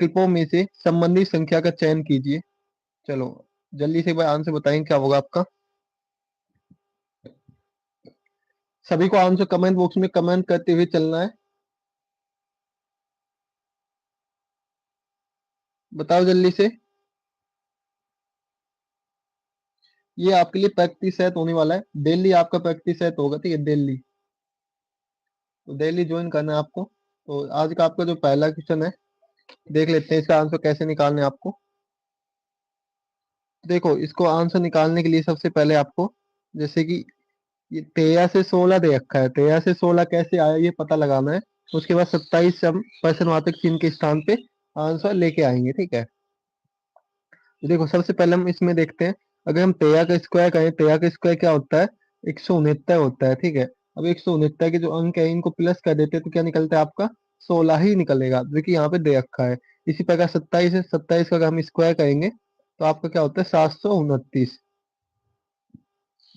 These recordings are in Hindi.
विकल्पों में से संबंधित संख्या का चयन कीजिए। चलो जल्दी से भाई आंसर बताएंगे क्या होगा आपका। सभी को आंसर कमेंट बॉक्स में कमेंट करते हुए चलना है। बताओ जल्दी से। ये आपके लिए प्रैक्टिस सेट होने वाला है, डेली आपका प्रैक्टिस सेट होगा, ठीक है, डेली। तो डेली ज्वाइन करना है आपको। तो आज का आपका जो पहला क्वेश्चन है, देख लेते हैं इसका आंसर कैसे निकालना है आपको। देखो इसको आंसर निकालने के लिए सबसे पहले आपको, जैसे कि ये 13 से 16 दे रखा है, 13 से 16 कैसे आया ये पता लगाना है। उसके बाद 27 हम पर्सन वाचक चिन्ह के स्थान पे आंसर लेके आएंगे, ठीक है। तो देखो सबसे पहले हम इसमें देखते हैं, अगर हम 13 का स्क्वायर करें, 13 का स्क्वायर क्या होता है, 169 होता है, ठीक है। अब 169 के जो अंक है इनको प्लस कर देते हैं तो क्या निकलता है आपका, 16 ही निकलेगा, जो कि यहाँ पे दे रखा है। इसी प्रकार 27 है, 27 का अगर हम स्क्वायर करेंगे तो आपका क्या होता है, 729।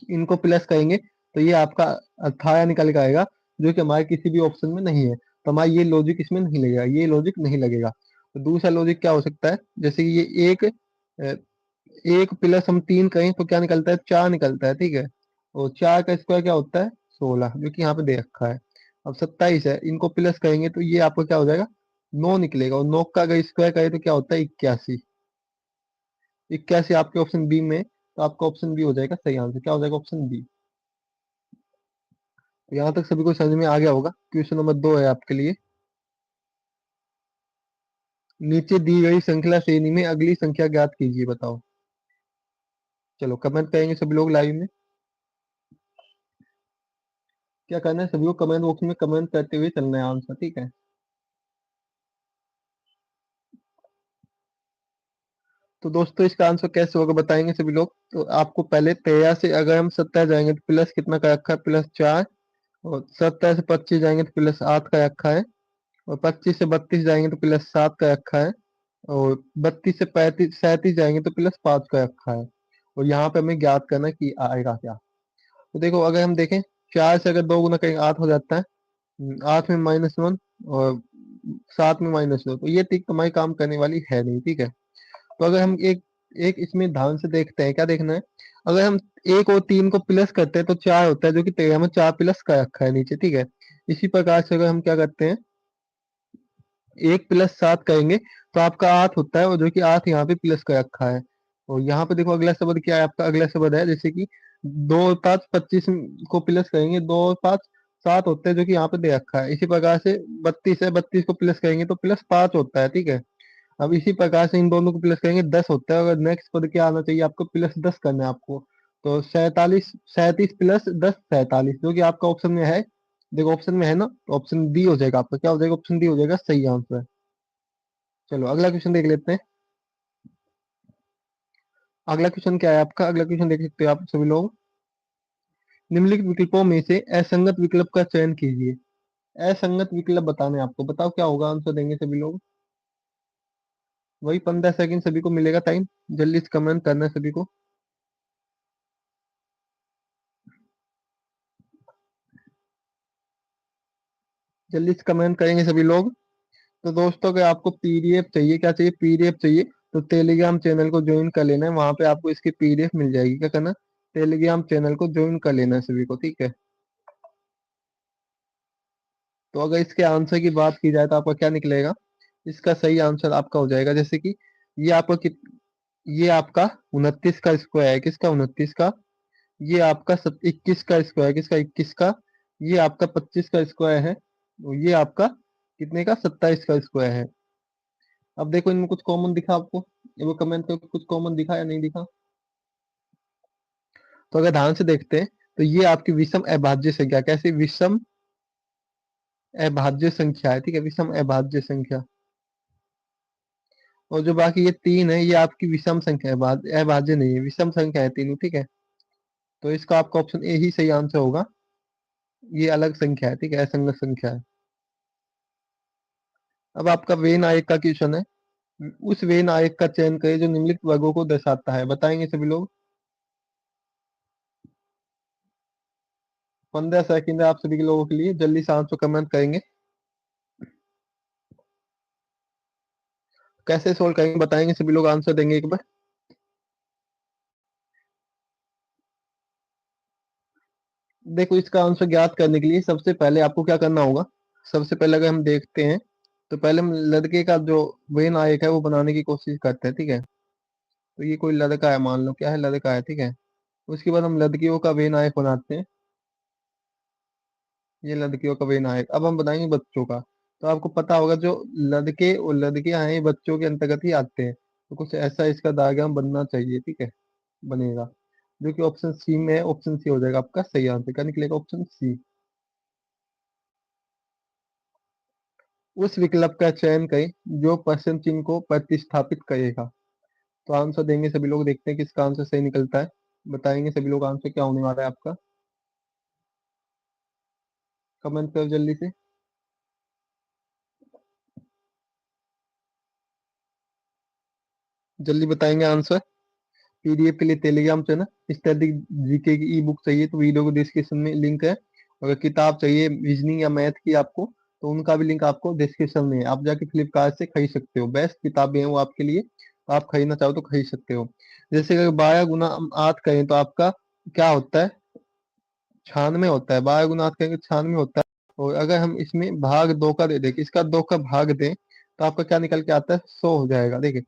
इनको प्लस करेंगे तो ये आपका 18 निकल के आएगा, जो कि हमारे किसी भी ऑप्शन में नहीं है। तो हमारा ये लॉजिक इसमें नहीं लगेगा, ये लॉजिक नहीं लगेगा। तो दूसरा लॉजिक क्या हो सकता है, जैसे कि ये एक प्लस हम 3 करें तो क्या निकलता है, 4 निकलता है, ठीक है। और 4 का स्क्वायर क्या होता है, 16, जो कि यहाँ पे दे रखा है। अब 27 है, इनको प्लस करेंगे तो ये आपको क्या हो जाएगा, 9 निकलेगा। और 9 का अगर स्क्वायर करें तो क्या होता है, 81। 81 आपके ऑप्शन बी में, तो आपका ऑप्शन बी हो जाएगा सही आंसर, क्या हो जाएगा, ऑप्शन बी। तो यहाँ तक सभी को समझ में आ गया होगा। क्वेश्चन नंबर 2 है आपके लिए। नीचे दी गई श्रृंखला श्रेणी में अगली संख्या ज्ञात कीजिए, बताओ। चलो कमेंट करेंगे सभी लोग लाइव में। क्या करना है, सभी को कमेंट बॉक्स में कमेंट करते हुए चलना है आंसर, ठीक है। तो दोस्तों इसका आंसर कैसे होगा बताएंगे सभी लोग। तो आपको पहले 13 से अगर हम 17 जाएंगे तो प्लस कितना का रखा है, +4। और 17 से 25 जाएंगे तो +8 का रखा है। और 25 से 32 जाएंगे तो +7 का रखा है। और 32 से 35 37 जाएंगे तो +5 का रखा है। और यहाँ पे हमें ज्ञात करना है कि आएगा क्या। तो देखो अगर हम देखें, 4 से अगर 2 गुना करेंगे 8 हो जाता है। 8 में -1 और 7 में -2, तो ये ट्रिक हमारी काम करने वाली है नहीं, ठीक है। तो अगर हम एक एक इसमें ध्यान से देखते हैं, क्या देखना है, अगर हम 1 और 3 को प्लस करते हैं तो 4 होता है, जो कि 13 में 4 प्लस का रखा है नीचे, ठीक है। इसी प्रकार से अगर हम क्या करते हैं, 1 + 7 करेंगे तो आपका 8 होता है, और जो कि 8 यहाँ पे प्लस का रखा है। और यहाँ पे देखो अगला शब्द क्या है, आपका अगला शब्द है जैसे कि 2 और 5 25 को प्लस करेंगे, 2 और 5 7 होते हैं, जो कि यहाँ पे दे रखा है। इसी प्रकार से 32 है, 32 को प्लस करेंगे तो +5 होता है, ठीक है। अब इसी प्रकार से इन दोनों को प्लस करेंगे 10 होता है, और नेक्स्ट पद क्या आना चाहिए आपको, +10 करना है आपको। तो 47 37 + 10 47, जो कि आपका ऑप्शन में है। देखो ऑप्शन में है ना, तो ऑप्शन डी हो जाएगा आपका, क्या हो जाएगा, ऑप्शन डी हो जाएगा सही आंसर। चलो अगला क्वेश्चन देख लेते हैं। अगला क्वेश्चन क्या है आपका, अगला क्वेश्चन देख सकते हो आप सभी लोग। निम्नलिखित विकल्पों में से असंगत विकल्प का चयन कीजिए। असंगत विकल्प बताने हैं आपको, बताओ क्या होगा, आंसर देंगे सभी लोग। वही 15 सेकंड सभी को मिलेगा टाइम, जल्दी से कमेंट करना है सभी को। जल्दी से कमेंट करेंगे सभी लोग। तो दोस्तों अगर आपको पीडीएफ चाहिए, क्या चाहिए, पीडीएफ चाहिए, तो टेलीग्राम चैनल को ज्वाइन कर लेना है, वहां पे आपको इसकी पीडीएफ मिल जाएगी। क्या करना, टेलीग्राम चैनल को ज्वाइन कर लेना है सभी को, ठीक है। तो अगर इसके आंसर की बात की जाए तो आपका क्या निकलेगा, इसका सही आंसर आपका हो जाएगा, जैसे कि ये आपका ये आपका 29 का स्क्वायर है, किसका, 29 का। ये आपका 21 का स्क्वायर, किसका, 21 का। ये आपका 25 का स्क्वायर है। और ये आपका कितने का, 27 का स्क्वायर है। अब देखो इनमें कुछ कॉमन दिखा आपको, ये वो कमेंट करके कुछ कॉमन दिखा या नहीं दिखा। तो अगर ध्यान से देखते हैं तो ये आपकी विषम अभाज्य संख्या, कैसे, विषम अभाज्य संख्या है, ठीक है, विषम अभाज्य संख्या। और जो बाकी ये 3 है, ये आपकी विषम संख्या है, अभाज्य नहीं है, विषम संख्या है तीनों, ठीक है। तो इसका आपका ऑप्शन ए ही सही आंसर होगा। ये अलग संख्या है, ठीक है, असंगत संख्या है। अब आपका वेन आयक का क्वेश्चन है। उस वेन आयक का चयन करें जो निम्नलिखित वर्गों को दर्शाता है, बताएंगे सभी लोग। 15 सेकंड है आप सभी के लोगों के लिए, जल्दी से आंसर कमेंट करेंगे। कैसे सोल्व करेंगे बताएंगे, सभी लोग आंसर देंगे एक बार। देखो इसका आंसर ज्ञात करने के लिए सबसे पहले आपको क्या करना होगा। सबसे पहले अगर हम देखते हैं तो पहले हम लड़के का जो वेन आयक है वो बनाने की कोशिश करते हैं, ठीक है। तो ये कोई लड़का है, मान लो क्या है, लड़का है, ठीक है। उसके बाद हम लड़कियों का वेन आयक बनाते हैं। ये लड़कियों का वेन आयक। अब हम बनाएंगे बच्चों का। तो आपको पता होगा जो लड़के और लड़कियां हैं ये बच्चों के अंतर्गत ही आते हैं, तो कुछ ऐसा इसका डायग्राम बनना चाहिए, ठीक है। बनेगा, जो कि ऑप्शन सी में है। ऑप्शन सी हो जाएगा आपका सही आंसर। क्या निकलेगा? Option C. उस विकल्प का चयन करें जो प्रश्न चिन्ह को प्रतिस्थापित करेगा। तो आंसर देंगे सभी लोग, देखते हैं किसका आंसर सही निकलता है। बताएंगे सभी लोग आंसर क्या होने वाला है आपका। कमेंट करो जल्दी से। जल्दी बताएंगे आंसर। पीडीएफ के लिए टेलीग्राम चैनल स्टैटिक जीके की ई बुक चाहिए तो वीडियो को डिस्क्रिप्शन में लिंक है। अगर किताब चाहिए रीजनिंग या मैथ की आपको, तो उनका भी लिंक आपको डिस्क्रिप्शन में है। आप जाके फ्लिपकार्ट से खरीद सकते हो, बेस्ट किताबें हैं वो आपके लिए, तो आप खरीदना चाहो तो खरीद सकते हो। जैसे अगर 12 गुना हम 8 करें तो आपका क्या होता है? 96 होता है। 12 गुना 8 करेंगे 96 होता है। और अगर हम इसमें भाग 2 का दे दें, इसका 2 का भाग दें, तो आपका क्या निकल के आता है? 100 हो जाएगा। देखिए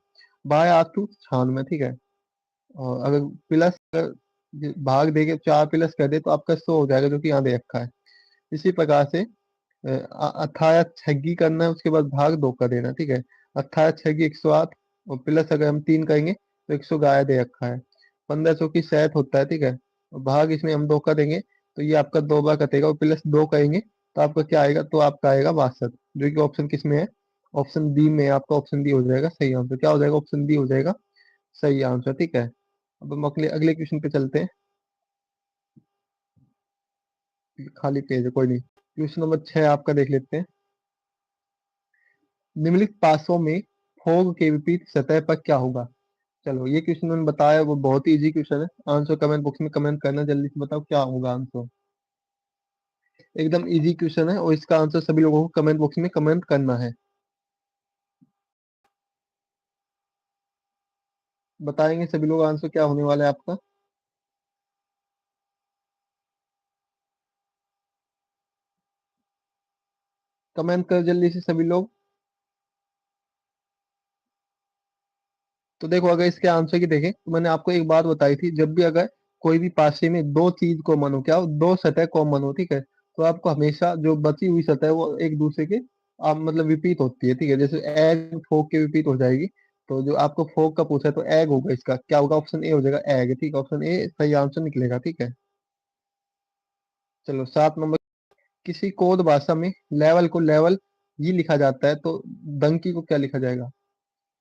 12 8 96, ठीक है। और अगर प्लस भाग देके 4 प्लस कर दे तो आपका 100 हो जाएगा, जो कि यहाँ दे रखा है। इसी प्रकार से 18 छगी करना है, उसके बाद भाग 2 का देना, ठीक है। 18 छगी 108, और प्लस अगर हम 3 करेंगे तो 111 दे रखा है। 1500 की 60 होता है, ठीक है। और भाग इसमें हम 2 का देंगे तो ये आपका 2 बार कटेगा, और प्लस 2 करेंगे तो आपका क्या आएगा? तो आपका आएगा 62, जो कि ऑप्शन किस में है? ऑप्शन बी में है। आपका ऑप्शन बी हो जाएगा सही आंसर। क्या हो जाएगा? ऑप्शन बी हो जाएगा सही आंसर, ठीक है। अब हम अगले अगले क्वेश्चन पे चलते हैं। खाली पेज है, कोई नहीं। क्वेश्चन नंबर 6 आपका देख लेते हैं। निम्नलिखित पासों में फोग के विपरीत सतह पर क्या होगा? चलो ये क्वेश्चन मैंने बताया, वो बहुत ही इजी क्वेश्चन है। आंसर कमेंट बॉक्स में कमेंट करना, जल्दी से बताओ क्या होगा आंसर। एकदम इजी क्वेश्चन है और इसका आंसर सभी लोगों को कमेंट बॉक्स में कमेंट करना है। बताएंगे सभी लोग आंसर क्या होने वाला है आपका। कमेंट कर जल्दी से सभी लोग। तो देखो अगर इसके आंसर की देखें तो मैंने आपको एक बात बताई थी, जब भी अगर कोई भी पासे में दो चीज कॉमन हो, क्या हो? दो सतह कॉमन हो, ठीक है, तो आपको हमेशा जो बची हुई सतह है वो एक दूसरे के मतलब विपरीत होती है, ठीक है। जैसे एग फोक के विपरीत हो जाएगी। तो जो आपको फोक का पूछा है तो एग होगा, इसका क्या होगा? ऑप्शन ए हो जाएगा एग, ठीक है। ऑप्शन ए सही आंसर निकलेगा, ठीक है। चलो 7 नंबर। किसी कोड भाषा में लेवल को लेवल ये लिखा जाता है, तो डंकी को क्या लिखा जाएगा?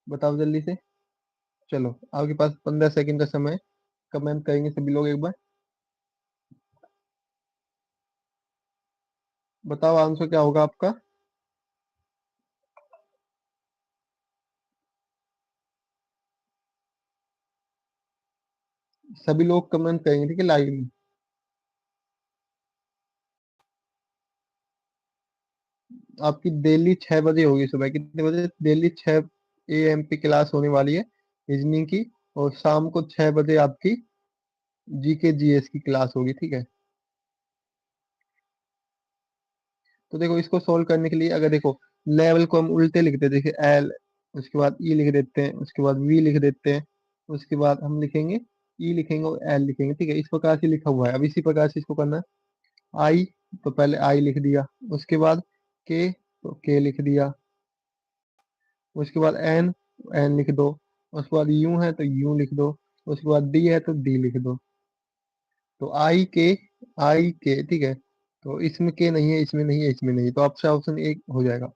बताओ जल्दी से। चलो आपके पास 15 सेकंड का समय है। कमेंट करेंगे सभी लोग एक बार। बताओ आंसर क्या होगा आपका। सभी लोग कमेंट करेंगे, ठीक है, लाइव में। आपकी डेली 6 बजे होगी, सुबह कितने बजे? डेली 6 AM पे क्लास होने वाली है रीजनिंग की। और शाम को 6 बजे आपकी जीके जीएस की क्लास होगी, ठीक है। तो देखो इसको सोल्व करने के लिए अगर देखो लेवल को हम उल्टे लिखते हैं, देखिए एल, उसके बाद ई लिख देते हैं, उसके बाद वी लिख देते हैं, उसके बाद हम लिखेंगे ई लिखेंगे और एल लिखेंगे, ठीक है। इस प्रकार से लिखा हुआ है। अब इसी प्रकार से इसको करना है। आई, तो पहले आई लिख दिया, उसके बाद के, तो के लिख दिया, उसके बाद एन, एन लिख दो, उसके बाद यू है तो यू लिख दो, उसके बाद डी है तो डी लिख दो। तो आई के, ठीक है। तो इसमें के नहीं है, इसमें नहीं है, इसमें नहीं है, तो आपका ऑप्शन एक हो जाएगा।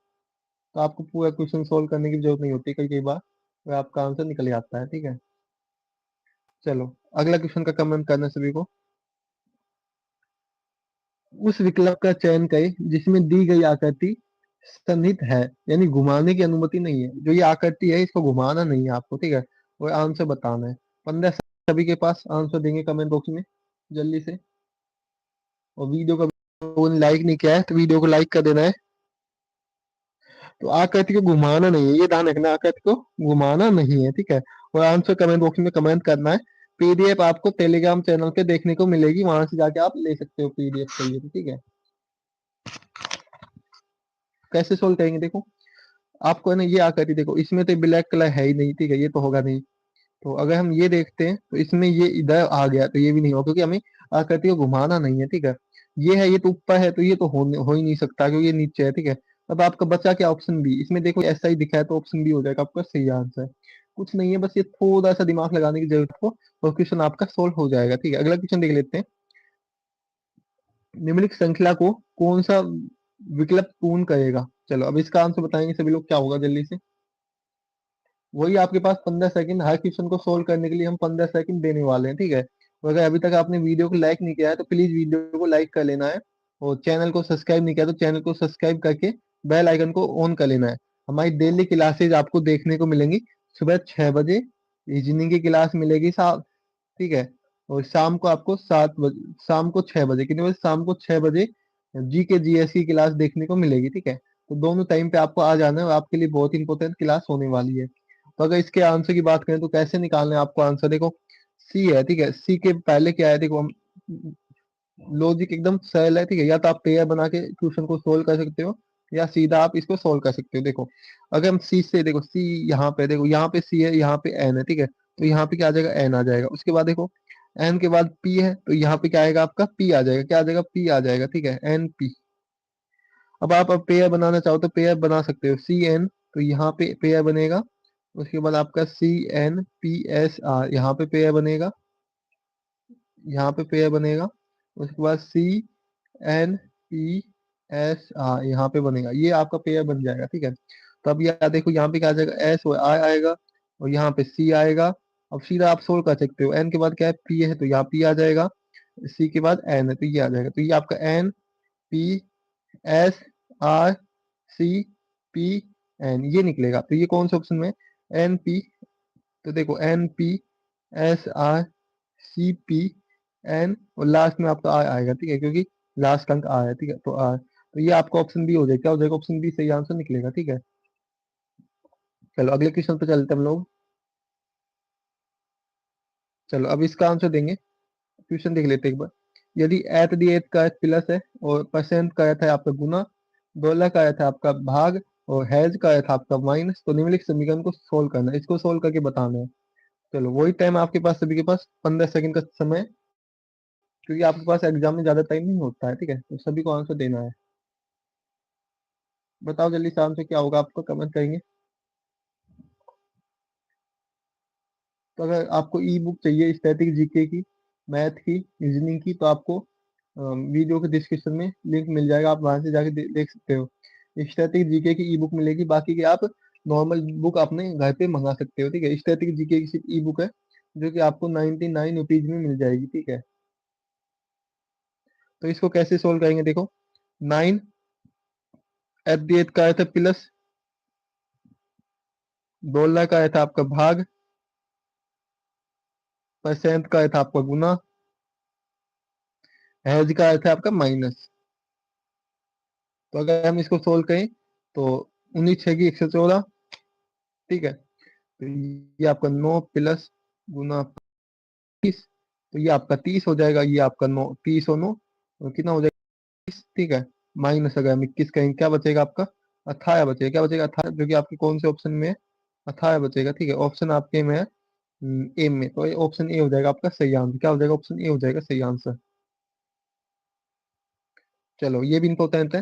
तो आपको पूरा क्वेश्चन सोल्व करने की जरूरत नहीं होती, कई कई बार तो आपका आंसर निकल जाता है, ठीक है। चलो अगला क्वेश्चन का कमेंट करना सभी को। उस विकल्प का चयन करें जिसमें दी गई आकृति सन्निहित है, यानी घुमाने की अनुमति नहीं है। जो ये आकृति है इसको घुमाना नहीं है आपको, ठीक है। और आंसर बताना है। 15 सभी के पास आंसर देंगे कमेंट बॉक्स में जल्दी से। और वीडियो का लाइक नहीं किया है तो वीडियो को लाइक कर देना है। तो आकृति को घुमाना नहीं है, ये ध्यान रखना, आकृति को घुमाना नहीं है, ठीक है। और आंसर कमेंट बॉक्स में कमेंट करना है। पीडीएफ आपको टेलीग्राम चैनल पे देखने को मिलेगी, वहां से जाके आप ले सकते हो पीडीएफ चाहिए तो, ठीक है। कैसे सोल्व करेंगे देखो, आपको है ना ये आकृति देखो, इसमें तो ब्लैक कलर है ही नहीं, ठीक है, ये तो होगा नहीं। तो अगर हम ये देखते हैं तो इसमें ये इधर आ गया तो ये भी नहीं होगा, क्योंकि हमें आकृति को घुमाना नहीं है, ठीक है। ये है, ये तो ऊपर है, तो ये तो हो ही नहीं सकता क्योंकि ये नीचे है, ठीक है। अब आपका बचा क्या, ऑप्शन बी। इसमें देखो ऐसा ही दिखा है तो ऑप्शन बी हो जाएगा आपका सही आंसर। कुछ नहीं है, बस ये थोड़ा सा दिमाग लगाने की जरूरत हो और क्वेश्चन आपका सोल्व हो जाएगा, ठीक है। अगला क्वेश्चन देख लेते हैं। निम्नलिखित श्रृंखला को कौन सा विकल्प पूर्ण करेगा। चलो अब इसका आंसर बताएंगे सभी लोग, क्या होगा जल्दी से। वही आपके पास 15 सेकंड, हर क्वेश्चन को सोल्व करने के लिए हम 15 सेकंड देने वाले हैं, ठीक है। तो अगर अभी तक आपने वीडियो को लाइक नहीं किया है तो प्लीज वीडियो को लाइक कर लेना है, और चैनल को सब्सक्राइब नहीं किया तो चैनल को सब्सक्राइब करके बेल आइकन को ऑन कर लेना है। हमारी डेली क्लासेज आपको देखने को मिलेंगी। सुबह 6 बजे इवनिंग की क्लास मिलेगी साहब, ठीक है। और शाम को आपको 7 बजे, शाम को 6 बजे, कितने बजे, शाम को 6 बजे जी के जीएस की क्लास देखने को मिलेगी, ठीक है। तो दोनों टाइम पे आपको आ जाना है और आपके लिए बहुत इंपॉर्टेंट क्लास होने वाली है। तो अगर इसके आंसर की बात करें तो कैसे निकालना है आपको आंसर, देखो सी है, ठीक है। सी के पहले क्या है, देखो हम लॉजिक एकदम सरल है, ठीक है। या तो आप पेयर बना के क्वेश्चन को सोल्व कर सकते हो, या सीधा आप इसको सोल्व कर सकते हो। देखो अगर हम सी से, देखो सी यहाँ पे, देखो यहाँ पे सी है, यहाँ पे एन है, ठीक है। तो यहाँ पे क्या आ जाएगा, एन आ जाएगा। उसके बाद देखो एन के बाद पी है, तो यहाँ पे क्या आएगा आपका, पी आ जाएगा। क्या आ जाएगा, पी आ जाएगा, ठीक है, एन पी। अब पेयर बनाना चाहो तो पेयर बना सकते हो, सी एन, तो यहाँ पे पेयर बनेगा। उसके बाद आपका C N P S R, यहाँ पे पेयर बनेगा, यहाँ पे पेयर बनेगा। उसके बाद C N P S R यहाँ पे बनेगा, ये आपका पेयर बन जाएगा, ठीक है। तो अब ये देखो यहाँ पे क्या आ जाएगा, एस और आर आएगा, और यहाँ पे सी आएगा। अब सीधा आप सोल्व कर सकते हो, एन के बाद क्या है, पी है, तो यहाँ पी आ जाएगा। सी के बाद एन है तो ये आ जाएगा, तो ये आपका N P S R C P N ये निकलेगा। तो ये कौन से ऑप्शन में, एन पी, तो देखो N P S R C P N, और लास्ट में आपका आर आएगा, ठीक है, क्योंकि लास्ट अंक आर है, ठीक है। तो आर, तो ये आपका ऑप्शन बी हो जाएगा, क्या हो जाएगा, ऑप्शन बी सही आंसर निकलेगा, ठीक है। चलो अगले क्वेश्चन पे चलते हैं हम लोग। चलो अब इसका आंसर देंगे, क्वेश्चन देख लेते हैं एक बार। यदि एट दी एथ का अर्थ प्लस है और परसेंट का अर्थ है आपका गुना, डॉलर का अर्थ है आपका भाग, और हैज का अर्थ आपका माइनस, तो निम्नलिखित समीकरण को सोल्व करना है, इसको सोल्व करके बताना है। चलो वही टाइम आपके पास, सभी के पास 15 सेकंड का समय है, क्योंकि आपके पास एग्जाम में ज्यादा टाइम नहीं होता है, ठीक है। तो सभी को आंसर देना है। बताओ जल्दी से आंसर क्या होगा आपका, कमेंट करेंगे। तो अगर आपको ई बुक चाहिए स्टैटिक जीके की, मैथ की, रीजनिंग की, तो आपको वीडियो के डिस्क्रिप्शन में लिंक मिल जाएगा, आप वहां से जाके देख सकते हो। स्टैटिक जीके की ई बुक मिलेगी, बाकी की आप नॉर्मल बुक अपने घर पे मंगा सकते हो, ठीक है। स्टैटिक जीके की सिर्फ ई बुक है, जो कि आपको 99 रुपीज में मिल जाएगी, ठीक है। तो इसको कैसे सोल्व करेंगे, देखो 9 एट दी एट का आया था प्लस, डॉलर का आया था आपका भाग, परसेंट का आया था आपका गुना, हैज का आया था आपका माइनस। तो अगर हम इसको सोल्व करें तो 19 6 की 114, ठीक है। तो ये आपका 9 प्लस गुना 30, तो ये आपका 30 हो जाएगा। ये आपका 9, 30 और 9, तो कितना हो जाएगा, 30, ठीक है। माइनस अगर हम 21 करेंगे, क्या बचेगा आपका, 18 बचेगा। क्या बचेगा, 18, जो कि आपके कौन से ऑप्शन में है, 18 बचेगा, ठीक है। ऑप्शन आपके में है ए में, तो ये ऑप्शन ए हो जाएगा आपका सही आंसर। क्या हो जाएगा, ऑप्शन ए हो जाएगा सही आंसर। चलो ये भी इंपॉर्टेंट है।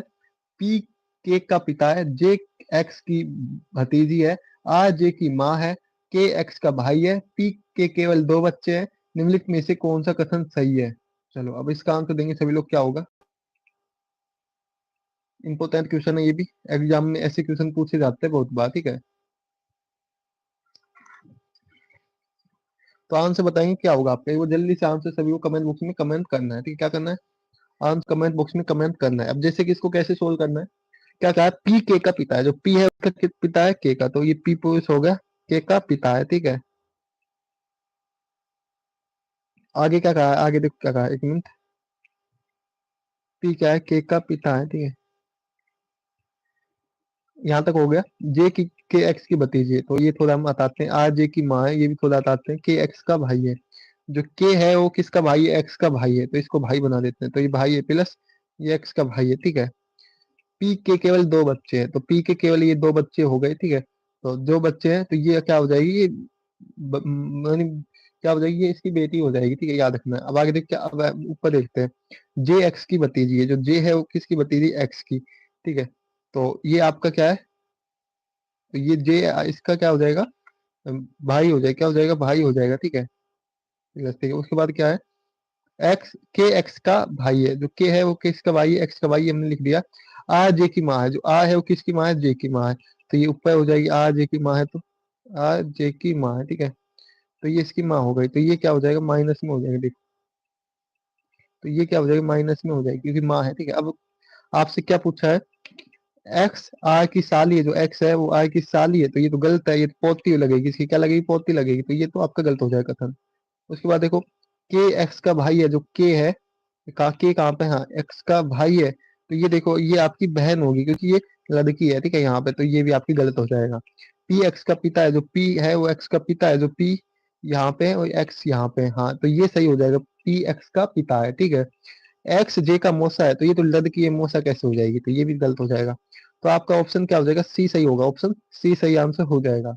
पी के का पिता है, जे एक्स की भतीजी है, आर जे की माँ है, के एक्स का भाई है, पी के केवल 2 बच्चे हैं, निम्नलिखित में से कौन सा कथन सही है। चलो अब इसका आंसर देंगे सभी लोग, क्या होगा। इंपॉर्टेंट क्वेश्चन है ये भी, एग्जाम में ऐसे क्वेश्चन पूछे जाते हैं बहुत बार, ठीक है। तो आंसर बताएंगे क्या होगा आपका, वो जल्दी से आंसर सभी को कमेंट बॉक्स में कमेंट करना है, ठीक है। क्या करना है, आंसर कमेंट बॉक्स में कमेंट करना है। अब जैसे कि इसको कैसे सोल्व करना है, क्या कहा है, पी के का पिता है, जो पी है उसका पिता है के का, तो ये पी पुरुष हो गया, के का पिता है, ठीक है। आगे क्या कहा है, आगे देखो क्या कहा है, एक मिनट। पी क्या है, के का पिता है, ठीक है। यहाँ तक हो गया। जे की के एक्स की भतीजी है, तो ये थोड़ा हम बताते हैं। आर जे की माँ है, ये भी थोड़ा बताते हैं। के एक्स का भाई है, जो के है वो किसका भाई है? एक्स का भाई है, तो इसको भाई बना देते हैं। तो ये भाई है प्लस ये एक्स का भाई है, ठीक है। पी के केवल दो बच्चे हैं, तो पी के केवल ये दो बच्चे हो गए, ठीक है। तो जो बच्चे हैं तो ये क्या हो जाएगी? ये यानी क्या हो जाएगी? ये इसकी बेटी हो जाएगी, ठीक है, याद रखना। अब आगे देखते हैं, अब ऊपर देखते हैं। जे एक्स की भतीजी है, जो जे है वो किसकी भतीजी? एक्स की, ठीक है। तो ये आपका क्या है? तो ये जे इसका क्या हो जाएगा? भाई हो जाएगा, क्या हो जाएगा? भाई हो जाएगा, ठीक है। ठीक है, उसके बाद क्या है? एक्स के एक्स का भाई है, जो के है वो किसका भाई है? एक्स का भाई है, हमने लिख दिया। आर जे की माँ है, जो आ है वो किसकी माँ है? जे की माँ है। तो ये ऊपर हो जाएगी, आर जे की माँ है तो आर जे की माँ है, ठीक है। तो ये इसकी माँ हो गई, तो ये क्या हो जाएगा? माइनस में हो जाएगा, देखो। तो ये क्या हो जाएगा? माइनस में हो जाएगी, क्योंकि माँ है, ठीक है। अब आपसे क्या पूछा है? एक्स आर की साली है, जो एक्स है वो आर की साली है, तो ये तो गलत है, ये तो पोती लगेगी, इसकी क्या लगेगी? पोती लगेगी, तो ये तो आपका गलत हो जाएगा कथन। उसके बाद देखो, के एक्स का भाई है, जो के है के कहाँ पे? हाँ, एक्स का भाई है, तो ये देखो ये आपकी बहन होगी, क्योंकि ये लड़की है, ठीक है, यहाँ पे। तो ये भी आपकी गलत हो जाएगा। पी एक्स का पिता है, जो पी है वो एक्स का पिता है, जो पी यहाँ पे है और एक्स यहाँ पे है। हाँ, तो ये सही हो जाएगा, पी एक्स का पिता है, ठीक है। एक्स जे का मौसा है, तो ये तो लड़की है, मौसा कैसे हो जाएगी? तो ये भी गलत हो जाएगा। तो आपका ऑप्शन क्या हो जाएगा? सी सही होगा, ऑप्शन सी सही आंसर हो जाएगा।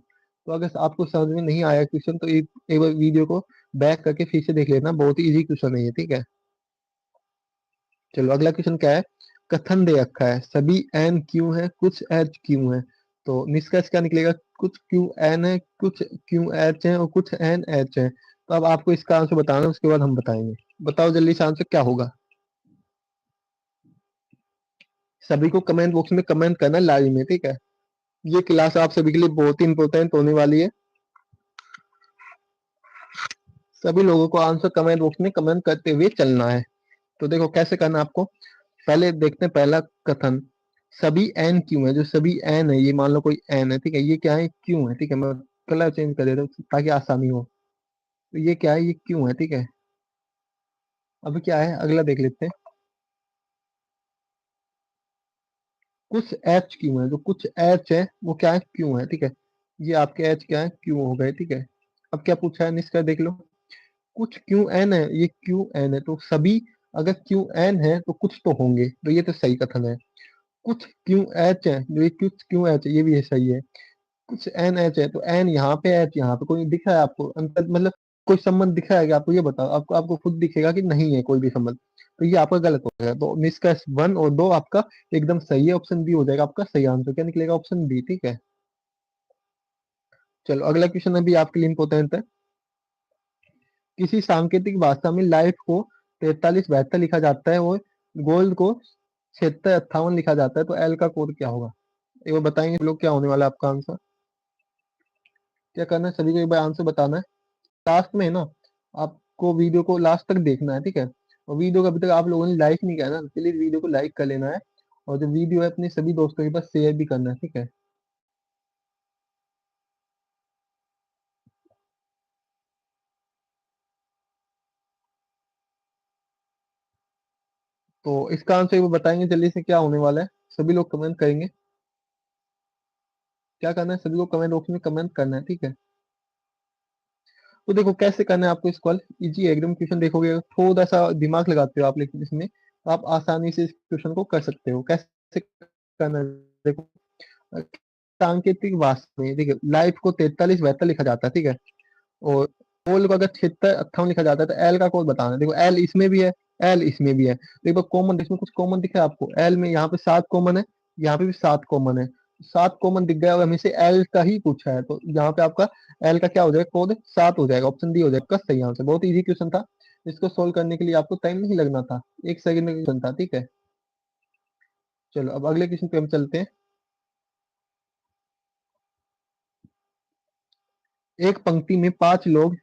तो अगर आपको समझ में नहीं आया क्वेश्चन, तो एक बार वीडियो को बैक करके फिर से देख लेना, बहुत ही इजी क्वेश्चन है ये, ठीक है। चलो अगला क्वेश्चन क्या है? कथन दे रखा है, सभी एन क्यू है, कुछ एच क्यू है। तो निष्कर्ष क्या निकलेगा? कुछ क्यू एन है, कुछ क्यू एच है और कुछ एन एच है। तो अब आपको इसका आंसर बताना है, उसके बाद हम बताएंगे। बताओ जल्दी से आंसर क्या होगा। सभी को कमेंट बॉक्स में कमेंट करना लाइव में, ठीक है। ये क्लास आप सभी के लिए बहुत ही इंपॉर्टेंट होने वाली है। सभी लोगों को आंसर कमेंट बॉक्स में कमेंट करते हुए चलना है। तो देखो कैसे करना है आपको। पहले देखते हैं पहला कथन। सभी एन क्यों है, जो सभी एन है, ये मान लो कोई एन है, ठीक है। ये क्या है? क्यों है, ठीक है। मैं कलर चेंज कर देता हूँ ताकि आसानी हो। तो ये क्या है? ये क्यों है, ठीक है। अब क्या है अगला देख लेते हैं। कुछ एच क्यों है, जो कुछ एच है वो क्या है? क्यों है, ठीक है। ये आपके एच क्या है? क्यों हो गए, ठीक है। अब क्या पूछा है निष्कर्ष देख लो। कुछ क्यू एन है, ये क्यू एन है, तो सभी अगर क्यू एन है तो कुछ तो होंगे, तो ये तो सही कथन है। कुछ क्यू एच है, जो ये कुछ क्यू एच है, ये भी ये सही है। कुछ एन एच है, तो एन यहाँ पे एच यहाँ पे, कोई दिख रहा है आपको अंतर? मतलब कोई संबंध दिख रहा है क्या आपको? ये बताओ, आपको आपको खुद दिखेगा कि नहीं है कोई भी संबंध। तो ये आपका गलत हो जाएगा। तो निष्कर्ष 1 और 2 आपका एकदम सही है, ऑप्शन बी हो जाएगा आपका सही आंसर। क्या निकलेगा? ऑप्शन बी, ठीक है। चलो अगला क्वेश्चन अभी आपके लिए इंपॉर्टेंट है। किसी सांकेतिक भाषा में लाइफ को 4372 लिखा जाता है और गोल्ड को 7658 लिखा जाता है, तो एल का कोड क्या होगा? एक बार बताएंगे लोग क्या होने वाला है आपका आंसर। क्या करना है सभी को एक बार आंसर बताना है। लास्ट में है ना, आपको वीडियो को लास्ट तक देखना है, ठीक है। और वीडियो को अभी तक आप लोगों ने लाइक नहीं किया ना, प्लीज वीडियो को लाइक कर लेना है। और जो वीडियो है अपने सभी दोस्तों के पास शेयर भी करना है, ठीक है। तो इसका आंसर एक बार बताएंगे जल्दी से क्या होने वाला है। सभी लोग कमेंट करेंगे। क्या करना है? सभी को कमेंट बॉक्स में कमेंट करना है, ठीक है। तो देखो कैसे करना है आपको इस कॉल। इजी एकदम क्वेश्चन देखोगे, थोड़ा सा दिमाग लगाते हो आप, लेकिन इसमें तो आप आसानी से इस क्वेश्चन को कर सकते हो। कैसे करना है देखो। सांकेतिक भाषा में देखिए लाइफ को 4372 लिखा जाता है, ठीक है। और कोल को अगर 7658 लिखा जाता है, तो एल का कोड बताना है। देखो एल इसमें भी है, एल इसमें भी है, तो एक बार कॉमन, इसमें कुछ कॉमन दिख रहा है आपको? एल में यहाँ पे 7 कॉमन है, यहाँ पे भी 7 कॉमन है। 7 कॉमन दिख गया और हमें से एल का ही पूछा है, तो यहाँ पे आपका एल का क्या हो जाएगा? कोड 7 हो जाएगा, ऑप्शन डी हो जाएगा सही आंसर। बहुत इजी क्वेश्चन था, इसको सोल्व करने के लिए आपको टाइम नहीं लगना था, 1 सेकंड का क्वेश्चन था, ठीक है। चलो अब अगले क्वेश्चन पे हम चलते हैं। एक पंक्ति में 5 लोग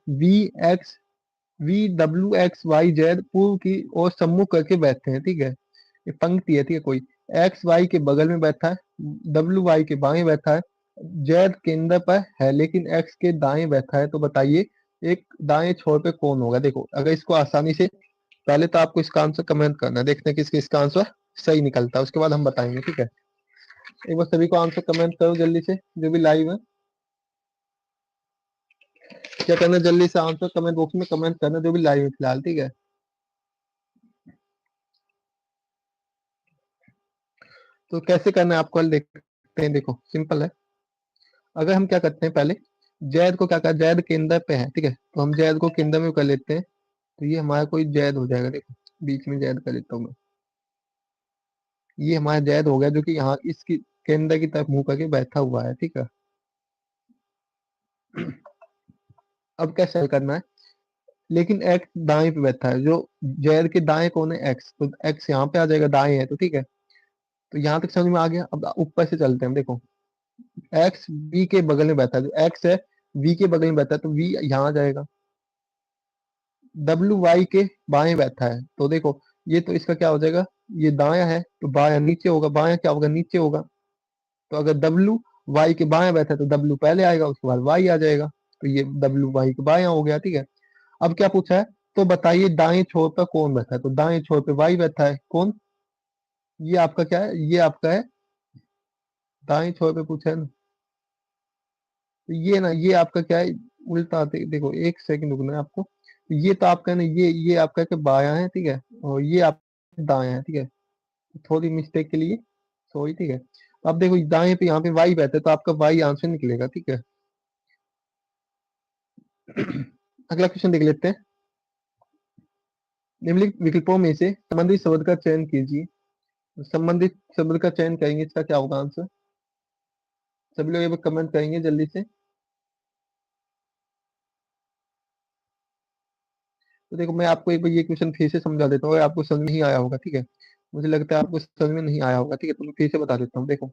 V W X Y Z पूर्व की ओर सम्मुख करके बैठे हैं, ठीक है। ये पंक्ति है, ठीक है। कोई एक्स वाई के बगल में बैठा है, डब्ल्यू वाई के बाएं बैठा है, जेड केंद्र पर है लेकिन एक्स के दाएं बैठा है। तो बताइए एक दाएं छोर पे कौन होगा? देखो अगर इसको आसानी से, पहले तो आपको इसका आंसर कमेंट करना है, देखते हैं किसके इसका आंसर सही निकलता है, उसके बाद हम बताएंगे, ठीक है। एक बार सभी को आंसर कमेंट करो जल्दी से, जो भी लाइव है। क्या करना है, जल्दी से आंसर कमेंट बॉक्स में कमेंट करना, जो भी लाइव है फिलहाल, ठीक है। तो कैसे करना है आपको देखते हैं। देखो सिंपल है। अगर हम क्या करते हैं, पहले जैद को क्या कर, जैद केंद्र पे है, ठीक है, तो हम जैद को केंद्र में कर लेते हैं। तो ये हमारा कोई जैद हो जाएगा। देखो बीच में जैद कर लेता हूँ मैं। ये हमारा जैद हो गया, जो कि यहाँ इसकी केंद्र की तरफ मुंह करके बैठा हुआ है, ठीक है। अब कैसे करना है, लेकिन एक्स दाएं पे बैठा है, जो जैद के दाएं कौन है, एक्स, तो एक्स यहाँ पे आ जाएगा, दाएं है तो, ठीक है। तो यहाँ तक समझ में आ गया। अब ऊपर से चलते हैं। देखो एक्स वी के बगल में बैठा है, जो एक्स है वी के बगल में बैठा है, तो वी यहाँ आ जाएगा। डब्ल्यू वाई के बाएं बैठा है, तो देखो ये तो इसका क्या हो जाएगा, ये दाया है तो बाया नीचे होगा, बाया क्या होगा, नीचे होगा। तो अगर डब्ल्यू वाई के बाएं बैठा है तो डब्ल्यू पहले आएगा, उसके बाद वाई आ जाएगा। तो ये डब्ल्यू वाई के बाया हो गया, ठीक है। अब क्या पूछा है, तो बताइए दाएं छोर पर कौन बैठा है, तो दाएं छोर पे वाई बैठा है। कौन, ये आपका क्या है, ये आपका है दाएं छोर पे पूछा है ना। तो ये ना, ये आपका क्या है, उल्टा देखो एक सेकंड रुकना है आपको। तो ये तो आपका ना, ये आपका क्या बाया है, ठीक है, और ये आप दाया है, ठीक है। थोड़ी मिस्टेक के लिए सॉरी, ठीक है। अब देखो दाएं पे यहाँ पे वाई बैठा है, तो आपका वाई आंसर निकलेगा, ठीक है। अगला क्वेश्चन देख लेते हैं। निम्नलिखित विकल्पों में से संबंधित शब्द का चयन कीजिए। तो संबंधित शब्द का चयन करेंगे, इसका क्या होगा आंसर, सभी लोग ये कमेंट करेंगे जल्दी से। तो देखो मैं आपको एक बार ये क्वेश्चन फिर से समझा देता हूँ, अगर आपको समझ नहीं आया होगा, ठीक है। मुझे लगता है आपको समझ में नहीं आया होगा, ठीक है, तो मैं फिर से बता देता हूँ। देखो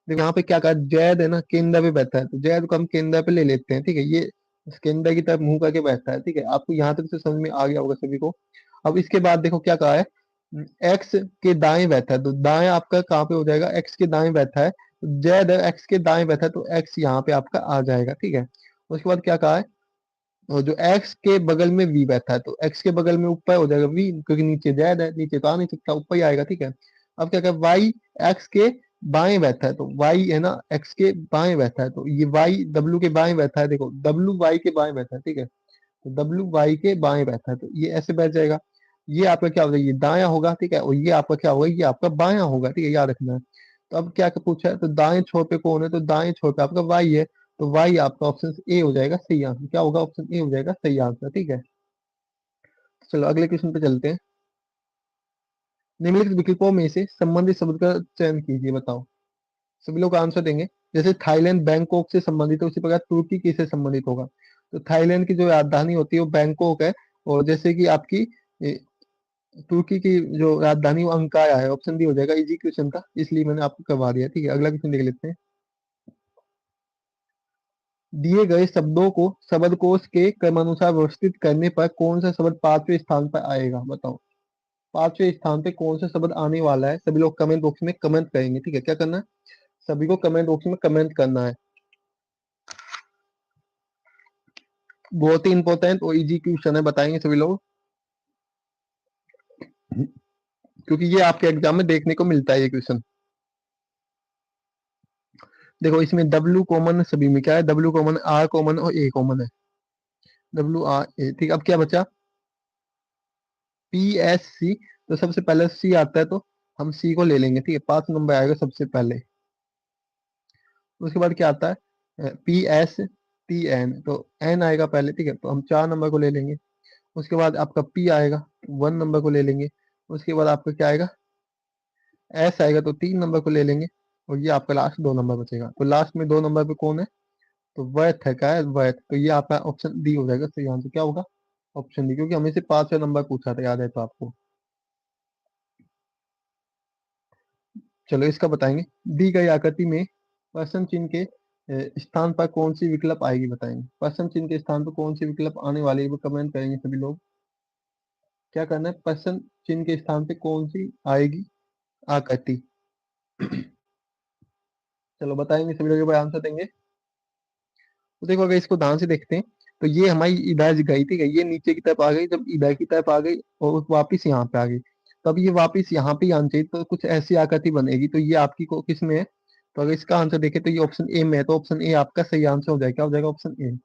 देखो यहाँ पे क्या कहा, जैद है ना केंद्र पे बैठा है, तो जैद को हम केंद्र पे ले लेते हैं, ठीक है। ये केंद्र की तरफ मुंह करके बैठा है, ठीक है। आपको यहाँ तक से समझ में आ गया होगा सभी को। अब इसके बाद देखो क्या कहा है, एक्स के दाएं बैठा है, तो दाएं आपका कहाँ पे हो जाएगा, एक्स के दाएं बैठा है, तो जैद एक्स के दाएं बैठा है, तो एक्स यहाँ पे आपका आ जाएगा, ठीक है। उसके बाद क्या कहा है, और जो एक्स के बगल में वी बैठा है, तो एक्स के बगल में ऊपर हो जाएगा वी, क्योंकि नीचे जैद है, नीचे तो आ नहीं सकता, ऊपर ही आएगा, ठीक है। अब क्या कहा, वाई एक्स के बाएं बैठा है, तो वाई है ना एक्स के बाएं बैठा है, तो ये वाई डब्ल्यू के बाएं बैठा है। देखो डब्ल्यू वाई के बाएं बैठा है, ठीक है, तो डब्ल्यू वाई के बाएं बैठा है, तो ये ऐसे बैठ जाएगा। ये आपका क्या होगा, ये दाया होगा, ठीक है, और ये आपका क्या होगा, ये आपका बाया होगा, ठीक है, याद रखना है। तो अब क्या पूछा है, तो दाएं छोर पे कौन है, तो दाएं छोर पे आपका वाई है, तो वाई आपका ऑप्शन ए हो जाएगा सही आंसर, क्या होगा, ऑप्शन ए हो जाएगा सही आंसर, ठीक है। चलो अगले क्वेश्चन पे चलते हैं। निम्नलिखित विकल्पों में से संबंधित शब्द का चयन कीजिए, बताओ। सभी लोग आंसर देंगे। जैसे थाईलैंड बैंकॉक से संबंधित है, उसी प्रकार तुर्की किससे संबंधित होगा, तो थाईलैंड की जो राजधानी होती है वो बैंकॉक है, और जैसे कि आपकी तुर्की की जो राजधानी वो अंकारा है। ऑप्शन डी हो जाएगा, इजी क्वेश्चन था इसलिए मैंने आपको करवा दिया, ठीक है। अगला क्वेश्चन देख लेते हैं। दिए गए शब्दों को शब्दकोश के क्रमानुसार व्यवस्थित करने पर कौन सा शब्द पांचवें स्थान पर आएगा, बताओ। पांचवें स्थान पे कौन सा शब्द आने वाला है, सभी लोग कमेंट बॉक्स में कमेंट करेंगे, ठीक है। क्या करना है, सभी को कमेंट बॉक्स में कमेंट करना है। बहुत ही इंपॉर्टेंट और इजी क्वेश्चन है, बताएंगे सभी लोग, क्योंकि ये आपके एग्जाम में देखने को मिलता है ये क्वेश्चन। देखो इसमें डब्ल्यू कॉमन है, सभी में क्या है, डब्ल्यू कॉमन, आर कॉमन और ए कॉमन है। डब्ल्यू आर ए, ठीक। अब क्या बचा, पी एस सी, तो सबसे पहले सी आता है, तो हम सी को ले लेंगे, ठीक है, 5 नंबर आएगा सबसे पहले। उसके बाद क्या आता है, पी एस टी एन, तो एन आएगा पहले, ठीक है, तो हम 4 नंबर को ले लेंगे। उसके बाद आपका पी आएगा, 1 नंबर को ले लेंगे। उसके बाद आपका क्या आएगा, एस आएगा, तो 3 नंबर को ले लेंगे। और ये आपका लास्ट 2 नंबर बचेगा, तो लास्ट में 2 नंबर पे कौन है, तो वैथ है, क्या है, वैथ, तो ये आपका ऑप्शन डी हो जाएगा सही आंसर, क्या होगा, ऑप्शन डी, क्योंकि हमें से 5 नंबर पूछा था, याद है तो आपको। चलो इसका बताएंगे। दी गई आकृति में प्रश्न चिन्ह के स्थान पर कौन सी विकल्प आएगी, बताएंगे। प्रश्न चिन्ह के स्थान पर कौन सी विकल्प आने वाली है, वो कमेंट करेंगे सभी लोग। क्या करना है, प्रश्न चिन्ह के स्थान पे कौन सी आएगी आकृति। चलो बताएंगे सभी लोग, आंसर देंगे। तो देखो अगर इसको ध्यान से देखते हैं, तो ये हमारी इधर गई, ठीक है, ये नीचे की तरफ आ गई, जब इधर की तरफ आ गई और वापिस यहाँ पे आ गई, तब ये वापिस यहाँ पे आनी चाहिए, तो कुछ ऐसी आकृति बनेगी। तो ये आपकी को किस में है, तो अगर इसका आंसर देखें तो ये ऑप्शन ए में है, तो ऑप्शन ए आपका सही आंसर हो जाएगा। क्या हो जाएगा? Option A.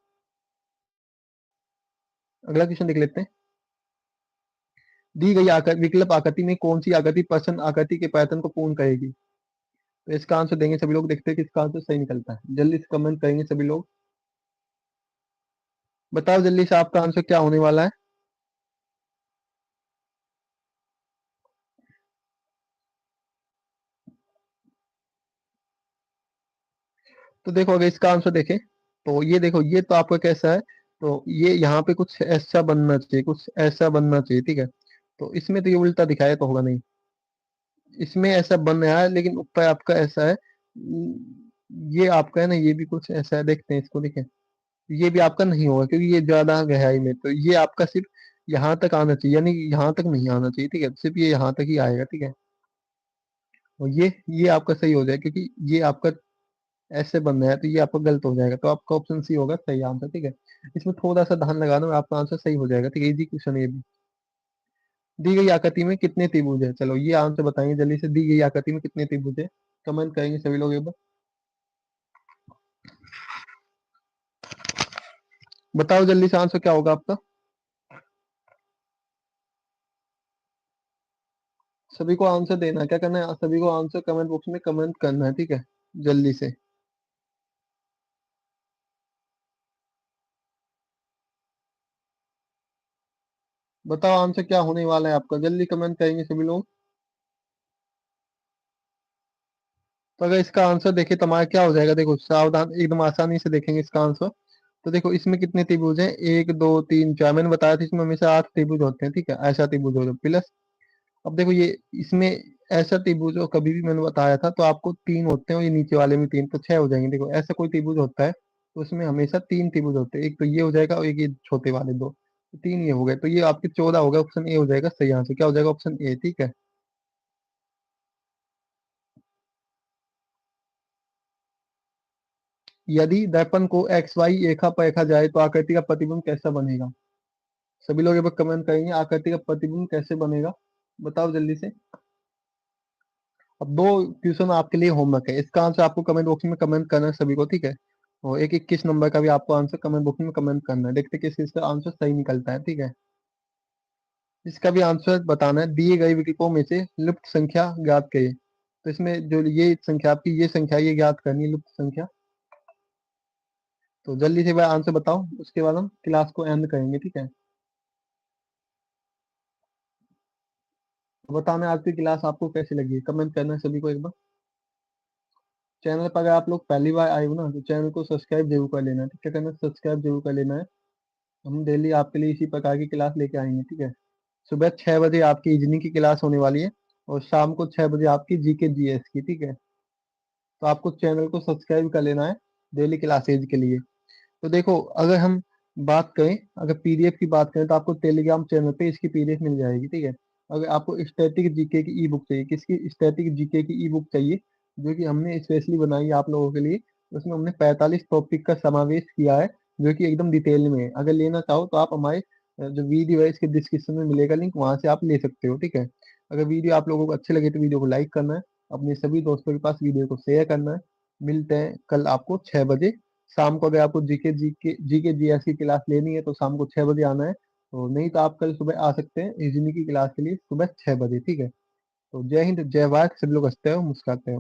अगला क्वेश्चन देख लेते हैं। दी गई विकल्प आकृति में कौन सी आकृति प्रश्न आकृति के पैटर्न को पूर्ण करेगी? तो इसका आंसर देंगे सभी लोग, देखते हैं कि इसका आंसर सही निकलता है। जल्दी से कमेंट करेंगे सभी लोग। बताओ जल्दी से आपका आंसर क्या होने वाला है। तो देखो अगर इसका आंसर देखें तो ये देखो, ये तो आपका कैसा है, तो ये यहाँ पे कुछ ऐसा बनना चाहिए, कुछ ऐसा बनना चाहिए, ठीक है। तो इसमें तो ये उल्टा दिखाया तो होगा नहीं, इसमें ऐसा बन रहा है लेकिन ऊपर आपका ऐसा है। ये आपका है ना, ये भी कुछ ऐसा है, देखते हैं इसको, देखें। ये भी आपका नहीं होगा क्योंकि ये ज्यादा गहराई में, तो ये आपका सिर्फ यहाँ तक आना चाहिए, यानी यहाँ तक नहीं आना चाहिए, ठीक है। सिर्फ ये यहाँ तक ही आएगा, ठीक है। और ये आपका सही हो जाएगा क्योंकि ये आपका ऐसे बन रहा है, तो ये आपका गलत हो जाएगा। तो आपका ऑप्शन सी होगा सही आंसर, ठीक है। इसमें थोड़ा सा ध्यान लगाना, आपका आंसर सही हो जाएगा, ठीक है। इजी क्वेश्चन ये भी। दी गई आकृति में कितने त्रिभुज है? चलो ये आंसर बताएंगे जल्दी से। दी गई आकृति में कितने त्रिभुज है? कमेंट करेंगे सभी लोग एक बार। बताओ जल्दी से आंसर क्या होगा आपका। सभी को आंसर देना है, क्या करना है, सभी को आंसर कमेंट बॉक्स में कमेंट करना है, ठीक है, जल्दी से। बताओ आंसर क्या होने वाला है आपका, जल्दी कमेंट करेंगे सभी लोग। तो अगर इसका आंसर देखे तो हमारा क्या हो जाएगा, देखो सावधान, एकदम आसानी से देखेंगे इसका आंसर। तो देखो इसमें कितने त्रिभुज हैं, एक दो तीन चार, मैंने बताया था इसमें हमेशा 8 त्रिभुज होते हैं, ठीक है। ऐसा त्रिभुज हो प्लस, अब देखो ये इसमें ऐसा त्रिभुज हो, कभी भी मैंने बताया था, तो आपको 3 होते हैं और ये नीचे वाले में 3, तो 6 हो जाएंगे। देखो ऐसा कोई त्रिभुज होता है तो उसमें हमेशा 3 त्रिभुज होते हैं, एक तो ये हो जाएगा और एक ये छोटे वाले दो, तो 3 ये हो गए, तो ये आपके 14 हो गए। ऑप्शन ए हो जाएगा सही आंसर। क्या हो जाएगा? ऑप्शन ए, ठीक है। यदि दर्पण को एक्स वाई रेखा पर रखा जाए तो आकृति का प्रतिबिंब कैसा बनेगा? सभी लोग एक बार कमेंट करेंगे, आकृति का प्रतिबिंब कैसे बनेगा, बताओ जल्दी से। अब दो क्वेश्चन आपके लिए होमवर्क है, इसका आंसर आपको कमेंट बॉक्स में कमेंट करना है सभी को, ठीक है। और एक 21 नंबर का भी आपको आंसर कमेंट बॉक्स में कमेंट करना है, देखते किस किसका आंसर सही निकलता है, ठीक है। इसका भी आंसर बताना है। दिए गए विकल्पों में से लुप्त संख्या ज्ञात करिए। तो इसमें जो ये संख्या आपकी, ये संख्या ये ज्ञात करनी है, लुप्त संख्या। तो जल्दी से भाई आंसर बताओ, उसके बाद हम क्लास को एंड करेंगे, ठीक है। बताना आज की क्लास आपको कैसी लगी, कमेंट करना है सभी को एक बार। चैनल पर अगर आप लोग पहली बार आए हो ना, तो चैनल को सब्सक्राइब जरूर कर लेना है, ठीक है। करना सब्सक्राइब जरूर कर लेना है। हम डेली आपके लिए इसी प्रकार की क्लास लेके आएंगे, ठीक है। सुबह 6 बजे आपकी रीजनिंग की क्लास होने वाली है और शाम को 6 बजे आपकी जीके जीएस की, ठीक है। तो आपको चैनल को सब्सक्राइब कर लेना है डेली क्लासेज के लिए। तो देखो अगर हम बात करें, अगर पीडीएफ की बात करें तो आपको टेलीग्राम चैनल पे इसकी पीडीएफ मिल जाएगी, ठीक है। अगर आपको स्टैटिक जीके की ई बुक चाहिए, किसकी, स्टैटिक जीके की ई बुक चाहिए, जो कि हमने स्पेशली बनाई है आप लोगों के लिए, उसमें हमने 45 टॉपिक का समावेश किया है, जो कि एकदम डिटेल में है। अगर लेना चाहो तो आप हमारे जो वीडियो है इसके डिस्क्रिप्शन में मिलेगा लिंक, वहां से आप ले सकते हो, ठीक है। अगर वीडियो आप लोगों को अच्छे लगे तो वीडियो को लाइक करना है, अपने सभी दोस्तों के पास वीडियो को शेयर करना है। मिलते हैं कल आपको 6 बजे शाम को। अगर आपको जीके जीएस की क्लास लेनी है तो शाम को 6 बजे आना है, तो नहीं तो आप कल सुबह आ सकते हैं रीजनिंग की क्लास के लिए सुबह 6 बजे, ठीक है। तो जय हिंद, जय भारत, सभी लोग हंसते हो मुस्कुराते हो।